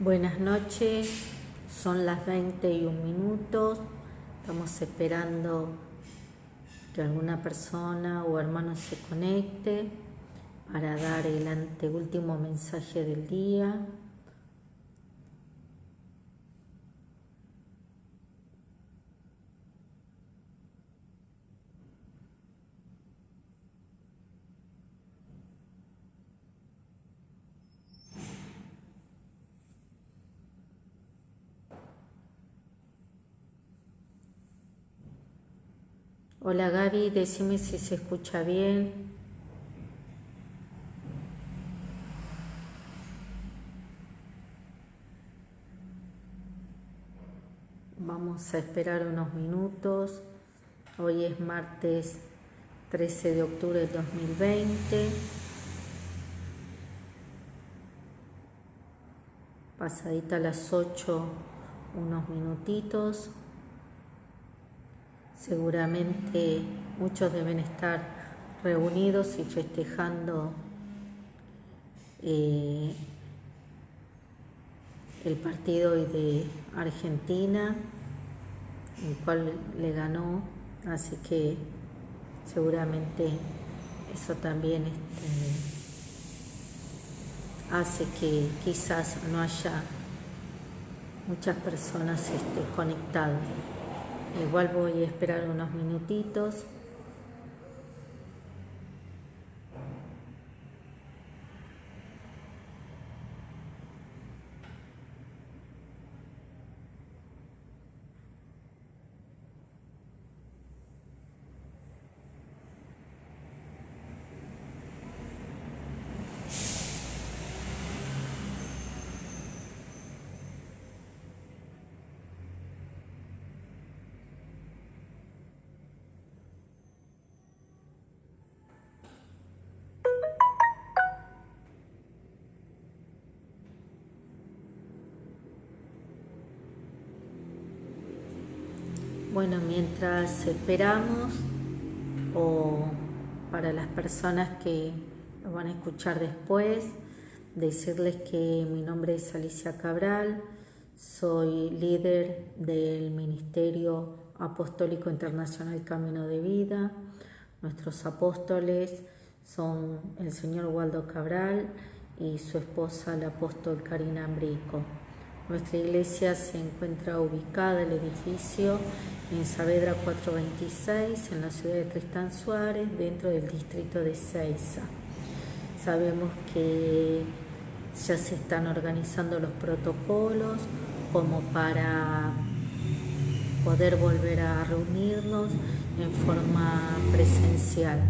Buenas noches, son las 21:01. Estamos esperando que alguna persona o hermano se conecte para dar el anteúltimo mensaje del día. Hola Gaby, decime si se escucha bien. Vamos a esperar unos minutos. Hoy es martes 13 de octubre del 2020. Pasadita a las 8, unos minutitos. Seguramente muchos deben estar reunidos y festejando el partido hoy de Argentina, el cual le ganó, así que seguramente eso también hace que quizás no haya muchas personas conectadas. Igual voy a esperar unos minutitos. Bueno, mientras esperamos, o para las personas que lo van a escuchar después, decirles que mi nombre es Alicia Cabral, soy líder del Ministerio Apostólico Internacional Camino de Vida. Nuestros apóstoles son el señor Waldo Cabral y su esposa, la apóstol Karina Ambrico. Nuestra iglesia se encuentra ubicada en el edificio en Saavedra 426, en la ciudad de Tristán Suárez, dentro del distrito de Seiza. Sabemos que ya se están organizando los protocolos como para poder volver a reunirnos en forma presencial.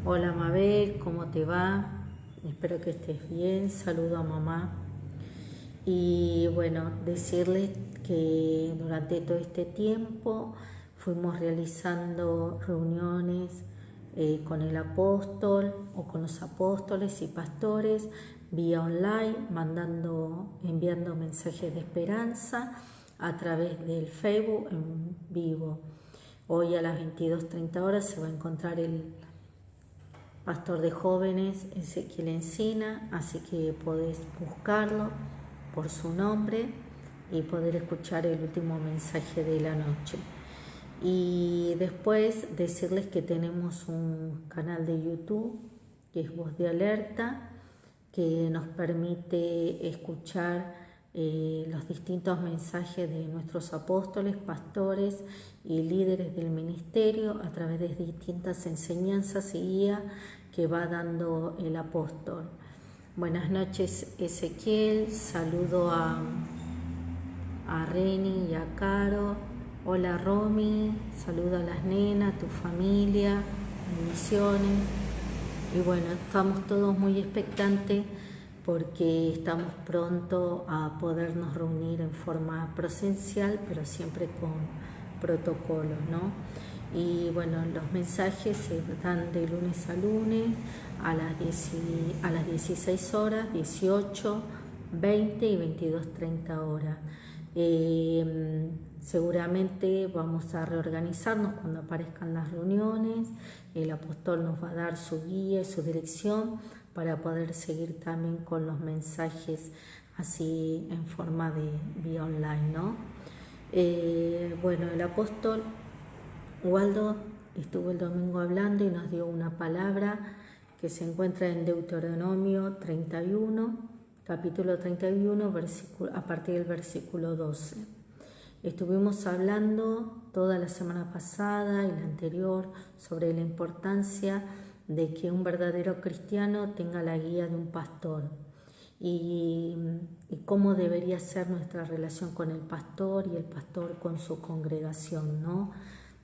Hola Mabel, ¿cómo te va? Espero que estés bien. Saludo a mamá. Y bueno, decirles que durante todo este tiempo fuimos realizando reuniones con el apóstol o con los apóstoles y pastores vía online, enviando mensajes de esperanza a través del Facebook en vivo. Hoy a las 22:30 horas se va a encontrar el pastor de jóvenes Ezequiel Encina, así que podés buscarlo por su nombre y poder escuchar el último mensaje de la noche. Y después decirles que tenemos un canal de YouTube que es Voz de Alerta, que nos permite escuchar los distintos mensajes de nuestros apóstoles, pastores y líderes del ministerio a través de distintas enseñanzas y guías que va dando el apóstol. Buenas noches Ezequiel, saludo a Reni y a Caro. Hola Romy, saludo a las nenas, a tu familia, bendiciones. Y bueno, estamos todos muy expectantes porque estamos pronto a podernos reunir en forma presencial, pero siempre con protocolos, ¿no? Y bueno, los mensajes se dan de lunes a lunes a las 16 horas, 18, 20 y 22:30 horas. Seguramente vamos a reorganizarnos cuando aparezcan las reuniones. El apóstol nos va a dar su guía y su dirección para poder seguir también con los mensajes así en forma de vía online, ¿no? Bueno, el apóstol Waldo estuvo el domingo hablando y nos dio una palabra que se encuentra en Deuteronomio 31, capítulo 31, a partir del versículo 12. Estuvimos hablando toda la semana pasada y la anterior sobre la importancia de que un verdadero cristiano tenga la guía de un pastor y cómo debería ser nuestra relación con el pastor y el pastor con su congregación, ¿no?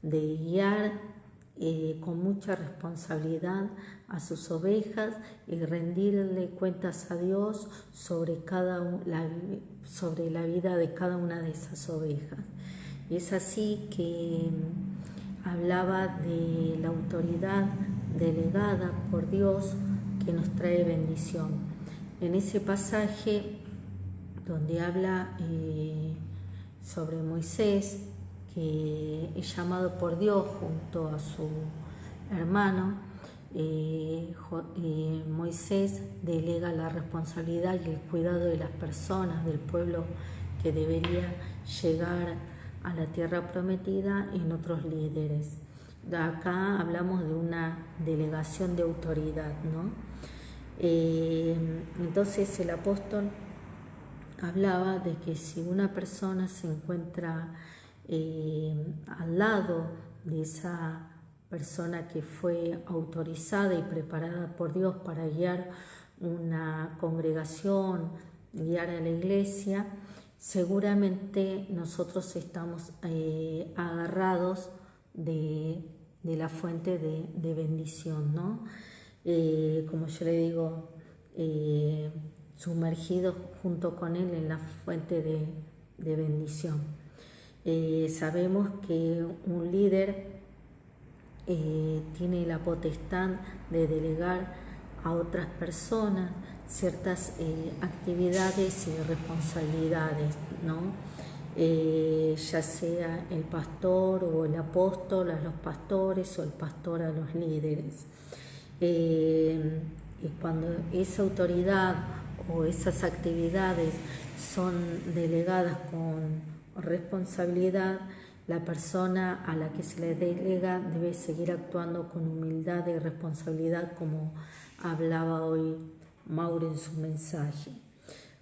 De guiar con mucha responsabilidad a sus ovejas y rendirle cuentas a Dios sobre la vida de cada una de esas ovejas. Y es así que hablaba de la autoridad delegada por Dios que nos trae bendición. En ese pasaje donde habla sobre Moisés, que es llamado por Dios junto a su hermano, Moisés delega la responsabilidad y el cuidado de las personas, del pueblo que debería llegar a la tierra prometida en otros líderes. Acá hablamos de una delegación de autoridad, ¿no? Entonces el apóstol hablaba de que si una persona se encuentra al lado de esa persona que fue autorizada y preparada por Dios para guiar una congregación, guiar a la iglesia, seguramente nosotros estamos agarrados de la fuente de bendición, ¿no? Como yo le digo, sumergidos junto con él en la fuente de bendición. Sabemos que un líder tiene la potestad de delegar a otras personas ciertas actividades y responsabilidades, ¿no? Ya sea el pastor o el apóstol a los pastores o el pastor a los líderes. Y cuando esa autoridad o esas actividades son delegadas con responsabilidad, la persona a la que se le delega debe seguir actuando con humildad y responsabilidad, como hablaba hoy Mauro en su mensaje.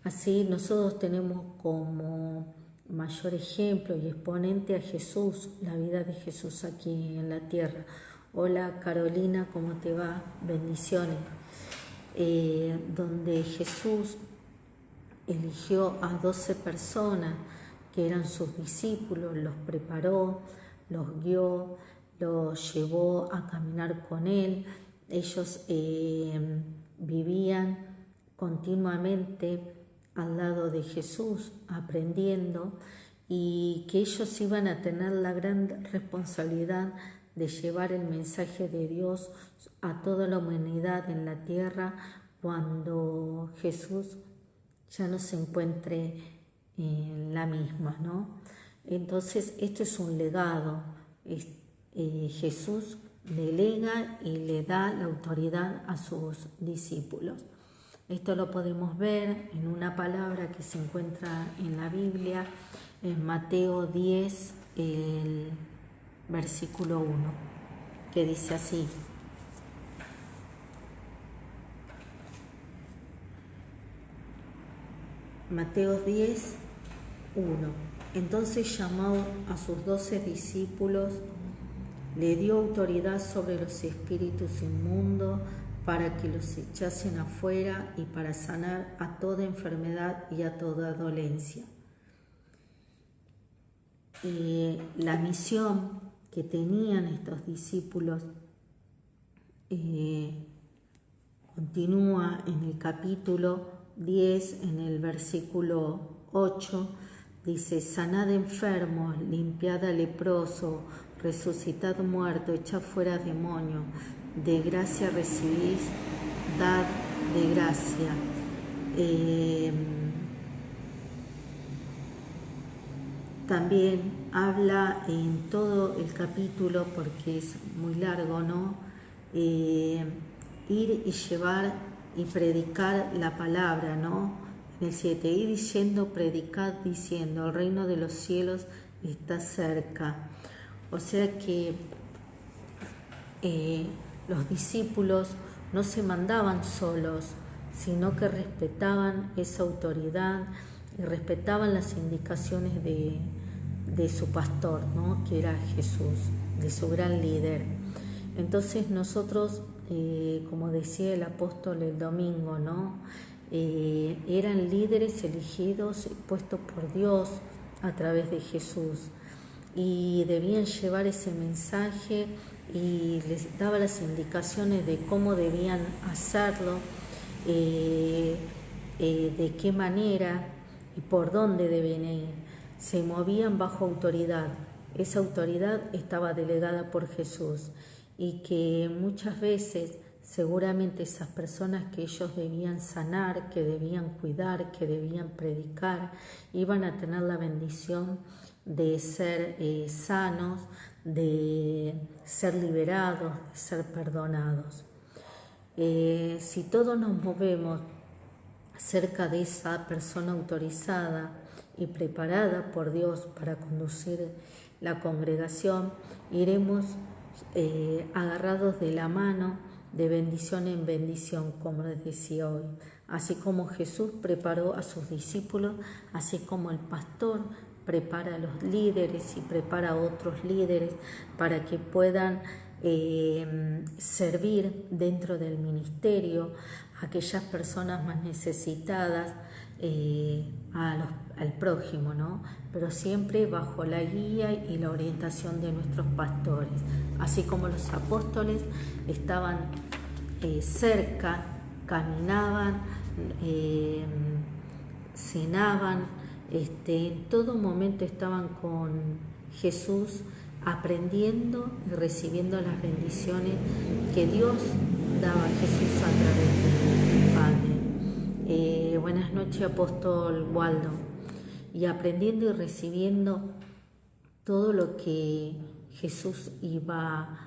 Así nosotros tenemos como mayor ejemplo y exponente a Jesús, la vida de Jesús aquí en la tierra. Hola Carolina, ¿cómo te va? Bendiciones. Donde Jesús eligió a 12 personas que eran sus discípulos, los preparó, los guió, los llevó a caminar con él. Ellos vivían continuamente al lado de Jesús, aprendiendo, y que ellos iban a tener la gran responsabilidad de llevar el mensaje de Dios a toda la humanidad en la tierra cuando Jesús ya no se encuentre en la misma, ¿no? Entonces esto es un legado. Jesús delega y le da la autoridad a sus discípulos. Esto lo podemos ver en una palabra que se encuentra en la Biblia, en Mateo 10, el versículo 1, que dice así: Mateo 10, 1. Entonces llamó a sus 12 discípulos, le dio autoridad sobre los espíritus inmundos para que los echasen afuera y para sanar a toda enfermedad y a toda dolencia. La misión que tenían estos discípulos continúa en el capítulo 10, en el versículo 8, dice: sanad enfermos, limpiad a leproso, resucitad muerto, echad fuera demonios, de gracia recibís, dad de gracia. También habla en todo el capítulo, porque es muy largo, ¿no? Ir y llevar y predicar la palabra, ¿no? En el 7, id diciendo, predicad diciendo, el reino de los cielos está cerca. O sea que los discípulos no se mandaban solos, sino que respetaban esa autoridad y respetaban las indicaciones de su pastor, ¿no? Que era Jesús, de su gran líder. Entonces nosotros, como decía el apóstol el domingo, ¿no? Eran líderes elegidos y puestos por Dios a través de Jesús, y debían llevar ese mensaje y les daba las indicaciones de cómo debían hacerlo, de qué manera y por dónde debían ir. Se movían bajo autoridad. Esa autoridad estaba delegada por Jesús, y que muchas veces seguramente esas personas que ellos debían sanar, que debían cuidar, que debían predicar, iban a tener la bendición de ser sanos, de ser liberados, de ser perdonados. Si todos nos movemos cerca de esa persona autorizada y preparada por Dios para conducir la congregación, iremos agarrados de la mano de bendición en bendición, como les decía hoy. Así como Jesús preparó a sus discípulos, así como el pastor prepara a los líderes y prepara a otros líderes para que puedan servir dentro del ministerio a aquellas personas más necesitadas, al prójimo, ¿no? Pero siempre bajo la guía y la orientación de nuestros pastores. Así como los apóstoles estaban cerca, caminaban, cenaban, en todo momento estaban con Jesús, aprendiendo y recibiendo las bendiciones que Dios daba a Jesús a través del Padre. Buenas noches, apóstol Waldo. Y aprendiendo y recibiendo todo lo que Jesús iba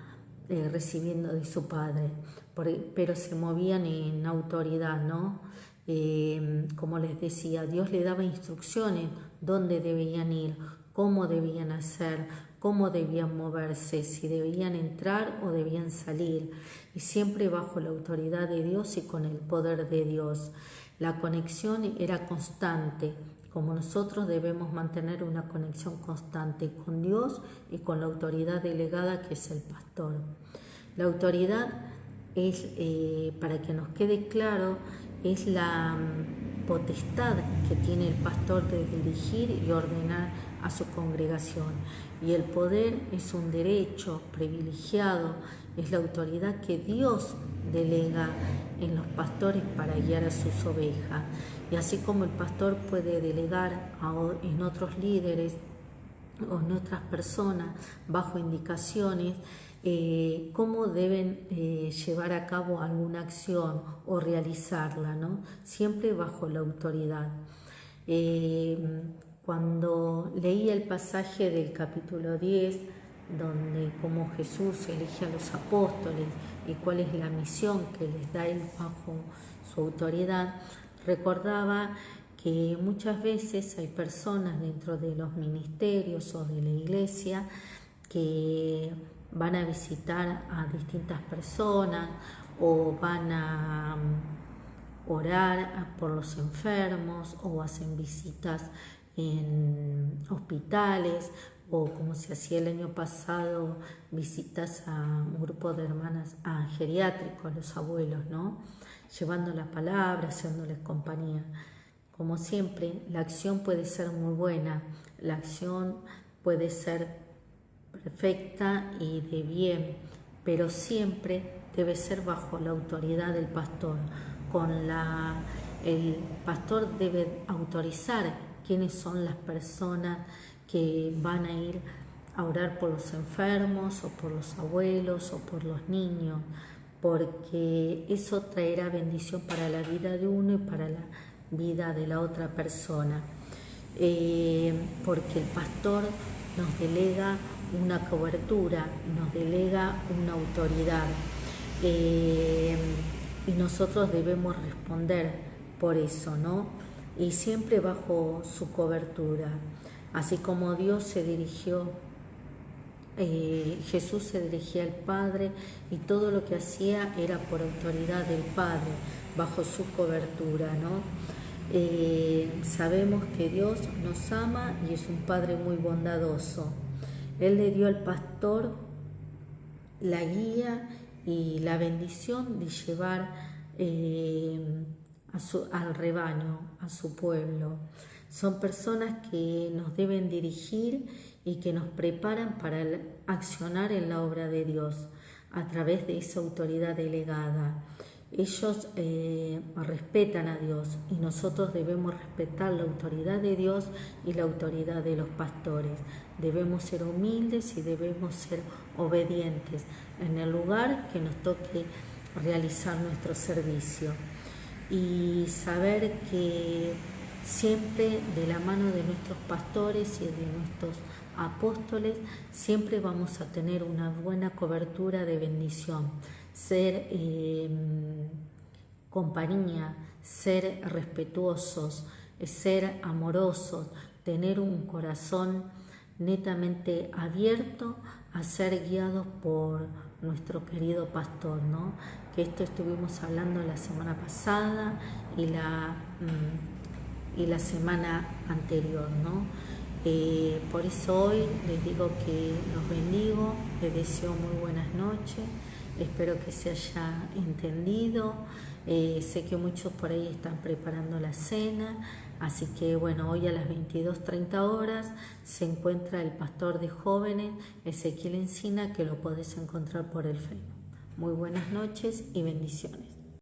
recibiendo de su Padre, pero se movían en autoridad, ¿no? Como les decía, Dios le daba instrucciones dónde debían ir, cómo debían hacer, cómo debían moverse, si debían entrar o debían salir, y siempre bajo la autoridad de Dios y con el poder de Dios. La conexión era constante, como nosotros debemos mantener una conexión constante con Dios y con la autoridad delegada, que es el pastor. La autoridad es, para que nos quede claro, es la potestad que tiene el pastor de dirigir y ordenar a su congregación. Y el poder es un derecho privilegiado, es la autoridad que Dios delega en los pastores para guiar a sus ovejas. Y así como el pastor puede delegar en otros líderes o en otras personas bajo indicaciones, cómo deben llevar a cabo alguna acción o realizarla, ¿no? Siempre bajo la autoridad. Cuando leí el pasaje del capítulo 10, donde como Jesús elige a los apóstoles y cuál es la misión que les da él bajo su autoridad, recordaba que muchas veces hay personas dentro de los ministerios o de la iglesia que van a visitar a distintas personas o van a orar por los enfermos o hacen visitas en hospitales, o como se hacía el año pasado, visitas a un grupo de hermanas geriátricos, a los abuelos, ¿no? Llevando la palabra, haciéndoles compañía. Como siempre, la acción puede ser muy buena, la acción puede ser perfecta y de bien, pero siempre debe ser bajo la autoridad del pastor. El pastor debe autorizar quiénes son las personas que van a ir a orar por los enfermos o por los abuelos o por los niños, porque eso traerá bendición para la vida de uno y para la vida de la otra persona, porque el pastor nos delega una cobertura, nos delega una autoridad, y nosotros debemos responder por eso, ¿no? y siempre bajo su cobertura. Así como Dios se dirigió, Jesús se dirigía al Padre y todo lo que hacía era por autoridad del Padre, bajo su cobertura, ¿no? Sabemos que Dios nos ama y es un Padre muy bondadoso. Él le dio al pastor la guía y la bendición de llevar al rebaño, a su pueblo. Son personas que nos deben dirigir y que nos preparan para accionar en la obra de Dios a través de esa autoridad delegada. Ellos respetan a Dios y nosotros debemos respetar la autoridad de Dios y la autoridad de los pastores. Debemos ser humildes y debemos ser obedientes en el lugar que nos toque realizar nuestro servicio. Y saber que siempre de la mano de nuestros pastores y de nuestros apóstoles siempre vamos a tener una buena cobertura de bendición. Ser compañía, ser respetuosos, ser amorosos, tener un corazón netamente abierto a ser guiados por nuestro querido pastor, ¿no? Que esto estuvimos hablando la semana pasada y la semana anterior, ¿no? Por eso hoy les digo que los bendigo, les deseo muy buenas noches, espero que se haya entendido. Sé que muchos por ahí están preparando la cena, así que bueno, hoy a las 22:30 horas se encuentra el pastor de jóvenes, Ezequiel Encina, que lo podés encontrar por el Facebook. Muy buenas noches y bendiciones.